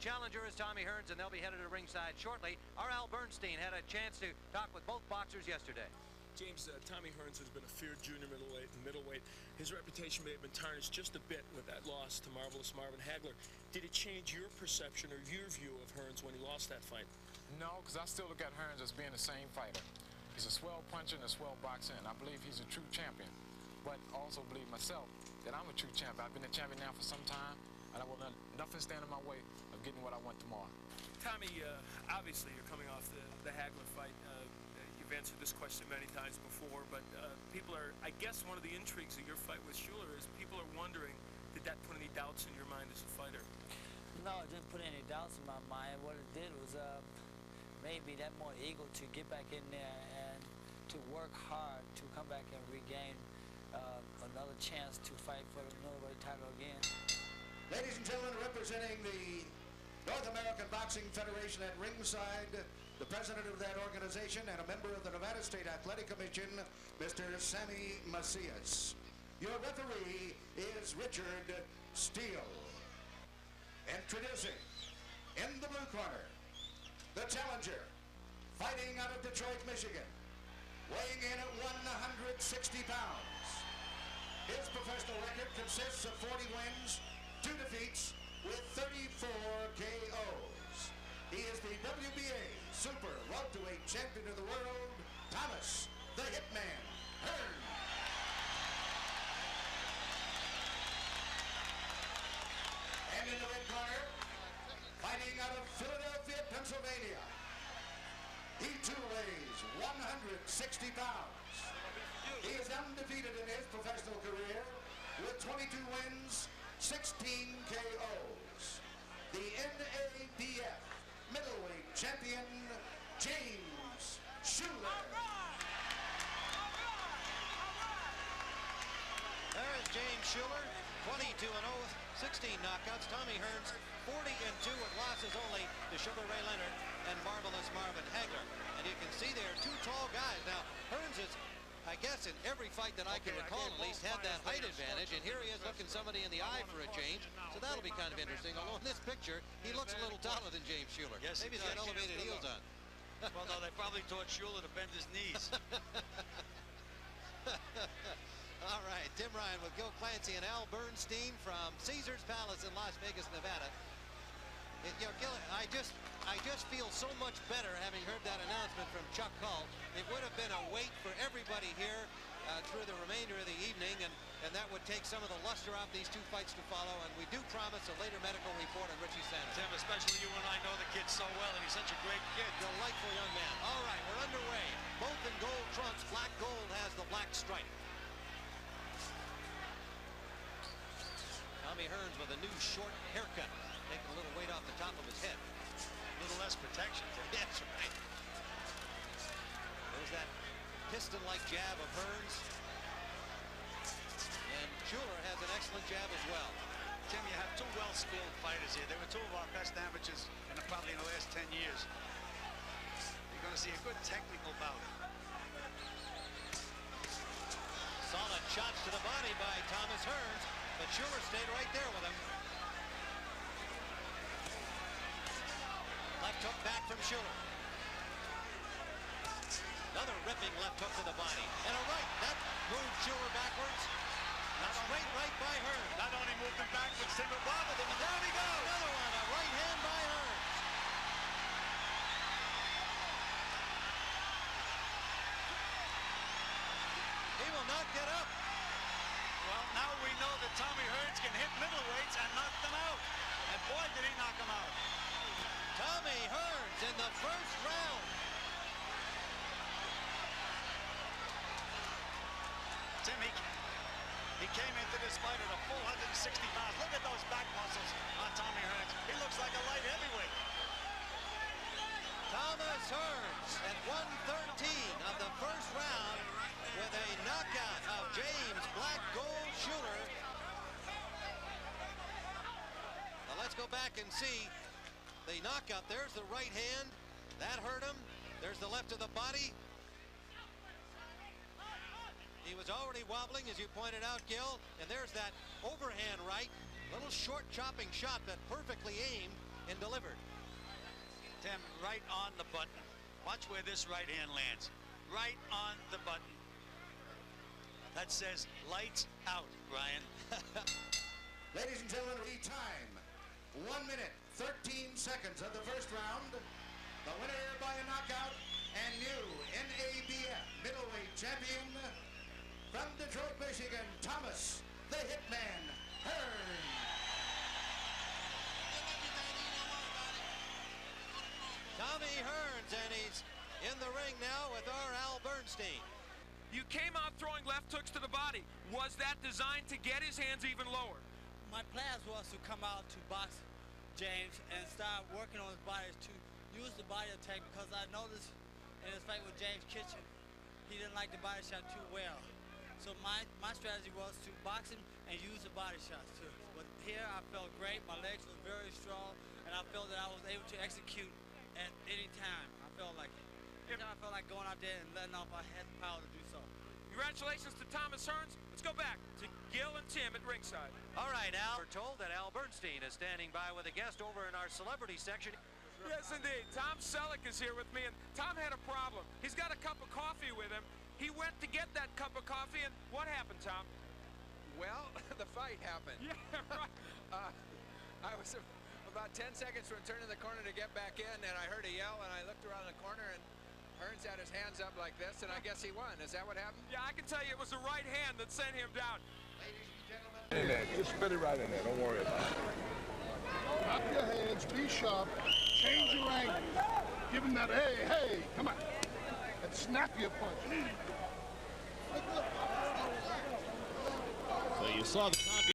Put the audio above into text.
challenger is Tommy Hearns, and they'll be headed to ringside shortly. Our Al Bernstein had a chance to talk with both boxers yesterday. James, Tommy Hearns has been a feared junior middleweight. His reputation may have been tarnished just a bit with that loss to marvelous Marvin Hagler. Did it change your perception or your view of Hearns when he lost that fight? No, because I still look at Hearns as being the same fighter. He's a swell puncher and a swell boxer, and I believe he's a true champion. But I also believe myself that I'm a true champion. I've been a champion now for some time, and I will let nothing stand in my way of getting what I want tomorrow. Tommy, obviously you're coming off the Hagler fight. You've answered this question many times before, but people are, I guess one of the intrigues of your fight with Shuler is people are wondering, did that put any doubts in your mind as a fighter? No, it didn't put any doubts in my mind. What it did was made me that more eager to get back in there and to work hard to come back and regain another chance to fight for the middleweight title again. Ladies and gentlemen, representing the North American Boxing Federation at ringside, the president of that organization and a member of the Nevada State Athletic Commission, Mr. Sammy Macias. Your referee is Richard Steele. Introducing, in the blue corner, the challenger, fighting out of Detroit, Michigan, weighing in at 160 pounds. His professional record consists of 40 wins, 2 defeats, with 34 KOs. He is the WBA Super Welterweight Champion of the World, Thomas the Hitman Hearns. And in the red corner, fighting out of Philadelphia, Pennsylvania, he too weighs 160 pounds. He is undefeated in his professional career with 22 wins, 16 KOs. The NABF middleweight champion, James Shuler. There is James Shuler, 22-0, 16 knockouts. Tommy Hearns, 40-2 with losses only to Sugar Ray Leonard and marvelous Marvin Hagler. And you can see there are 2 tall guys. Now, Hearns is, I guess, in every fight that I can recall at least, had that height advantage, and here he is looking somebody in the eye for a change, so that'll be kind of interesting. Although in this picture, he looks a little taller than James Shuler. Yes, maybe he's got elevated heels on. Well, no, they probably taught Shuler to bend his knees. All right, Tim Ryan with Gil Clancy and Al Bernstein from Caesars Palace in Las Vegas, Nevada. You know, Gil, I just feel so much better having heard that announcement from Chuck Hull. It would have been a wait for everybody here through the remainder of the evening, and that would take some of the luster off these 2 fights to follow, and we do promise a later medical report on Richie Sanders. Tim, especially you and I know the kid so well, and he's such a great kid. Delightful young man. All right, we're underway. Both in gold trunks. Black gold has the black stripe. Tommy Hearns with a new short haircut, taking a little weight off the top of his head. A little less protection. That's right. There's that piston-like jab of Hearns. And Shuler has an excellent jab as well. Tim, you have 2 well-skilled fighters here. They were 2 of our best amateurs probably in the last 10 years. You're going to see a good technical bout. Solid shots to the body by Thomas Hearns, but Shuler stayed right there with him. Left hook back from Shuler. Another ripping left hook to the body. And a right. That moved Shuler backwards. A straight right by Hearns. Not only moved him backwards, Tim, but wobbled him, and down he goes. Another one. A right hand by Hearns. He will not get up. Well, now we know that Tommy Hearns can hit middleweights and knock them out. And boy, did he knock them out. Tommy Hearns in the first round. Tim, he came into this fight at a full 160 pounds. Look at those back muscles on Tommy Hearns. He looks like a light heavyweight. Thomas Hearns at 113 of the first round with a knockout of James Black Gold Shuler. Now let's go back and see the knockout. There's the right hand. That hurt him. There's the left of the body. He was already wobbling, as you pointed out, Gil. And there's that overhand right. Little short chopping shot, but perfectly aimed. and delivered. Tim, right on the button. Watch where this right hand lands. Right on the button. That says lights out, Ryan. Ladies and gentlemen, the time. 1 minute, 13 seconds of the first round. The winner by a knockout and new NABF middleweight champion from Detroit, Michigan, Thomas the Hitman Hearns. Tommy Hearns, and he's in the ring now with our Al Bernstein. You came out throwing left hooks to the body. Was that designed to get his hands even lower? My plans was to come out to box James and start working on his body to use the body attack, because I noticed in his fight with James Kitchen, he didn't like the body shot too well. So my strategy was to box him and use the body shots too. But here I felt great. My legs were very strong, and I felt that I was able to execute at any time. I felt like it. Every time I felt like going out there and letting off, I had the power to do so. Congratulations to Thomas Hearns. Let's go back to Gil and Tim at ringside. All right, Al. We're told that Al Bernstein is standing by with a guest over in our celebrity section. Yes, indeed. Tom Selleck is here with me, and Tom had a problem. He's got a cup of coffee with him. He went to get that cup of coffee, and what happened, Tom? Well, the fight happened. Yeah, right. I was about 10 seconds from turning the corner to get back in, and I heard a yell, and I looked around the corner, and Hearns had his hands up like this, and I guess he won. Is that what happened? Yeah, I can tell you it was the right hand that sent him down. Ladies and gentlemen. In there. Just spit it right in there. Don't worry about it. Drop your hands, be sharp, change your angle. Give him that, hey, hey, come on. And snap your punch. So you saw the